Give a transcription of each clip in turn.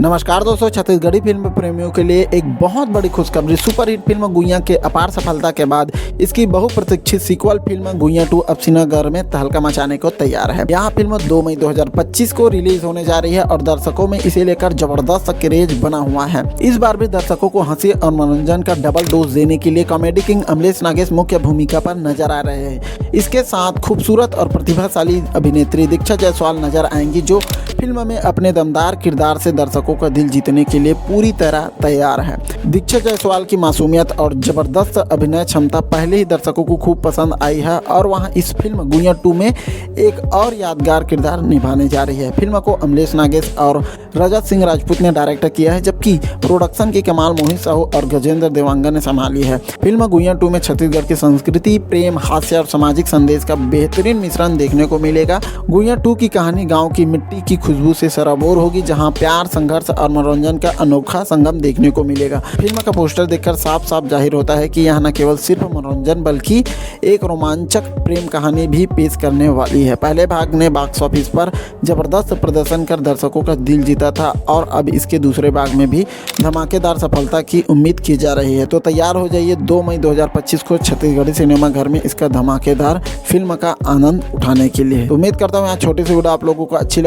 नमस्कार दोस्तों, छत्तीसगढ़ी फिल्म प्रेमियों के लिए एक बहुत बड़ी खुशखबरी। सुपरहिट फिल्म गुइया के अपार सफलता के बाद इसकी बहुप्रतीक्षित सीक्वल फिल्म गुइया 2 अब सिनेमाघर में तहलका मचाने को तैयार है। यह फिल्म 2 मई 2025 को रिलीज होने जा रही है और दर्शकों में इसे लेकर जबरदस्त क्रेज बना हुआ है। इस बार भी दर्शकों को हंसी और मनोरंजन का डबल डोज देने के लिए कॉमेडी किंग अमलेश नागेश मुख्य भूमिका पर नजर आ रहे हैं। इसके साथ खूबसूरत और प्रतिभाशाली अभिनेत्री दीक्षा जायसवाल नजर आएंगी, जो फिल्म में अपने दमदार किरदार से दर्शकों का दिल जीतने के लिए पूरी तरह तैयार है। दीक्षा जायसवाल की मासूमियत और जबरदस्त अभिनय क्षमता पहले ही दर्शकों को खूब पसंद आई है और वहां इस फिल्म गुइया 2 में एक और यादगार किरदार निभाने जा रही है। फिल्म को अमलेश नागेश और रजत सिंह राजपूत ने डायरेक्ट किया है, जबकि प्रोडक्शन की कमाल मोहित साहू और गजेंद्र देवांगन ने संभाली है। फिल्म गुइया 2 में छत्तीसगढ़ की संस्कृति, प्रेम, हास्य और सामाजिक संदेश का बेहतरीन मिश्रण देखने को मिलेगा। गुइया 2 की कहानी गाँव की मिट्टी की खुशबू से सराबोर होगी, जहाँ प्यार, संघर्ष और मनोरंजन का अनोखा संगम देखने को मिलेगा। फिल्म का पोस्टर देखकर साफ साफ जाहिर होता है कि यह न केवल सिर्फ मनोरंजन बल्कि एक रोमांचक प्रेम कहानी भी पेश करने वाली है। पहले भाग ने बॉक्स ऑफिस पर जबरदस्त प्रदर्शन कर दर्शकों का दिल जीता था और अब इसके दूसरे भाग में भी धमाकेदार सफलता की उम्मीद की जा रही है। तो तैयार हो जाइए 2 मई 2025 को छत्तीसगढ़ी सिनेमाघर में इसका धमाकेदार फिल्म का आनंद उठाने के लिए। तो उम्मीद करता हूँ यहाँ छोटी सी वीडियो आप लोगों को अच्छी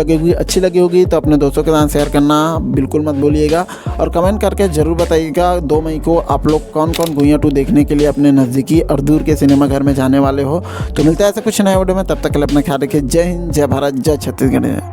लगी होगी तो अपने दोस्तों के साथ शेयर करना बिल्कुल मत भूलिएगा और कमेंट करके जरूर बताइएगा 2 मई को आप लोग कौन कौन गुइया 2 देखने के लिए अपने नज़दीकी और दूर के सिनेमाघर में जाने वाले हो। तो मिलता है ऐसे कुछ नए वीडियो में, तब तक के लिए अपना ख्याल रखिए। जय हिंद, जय भारत, जय छत्तीसगढ़।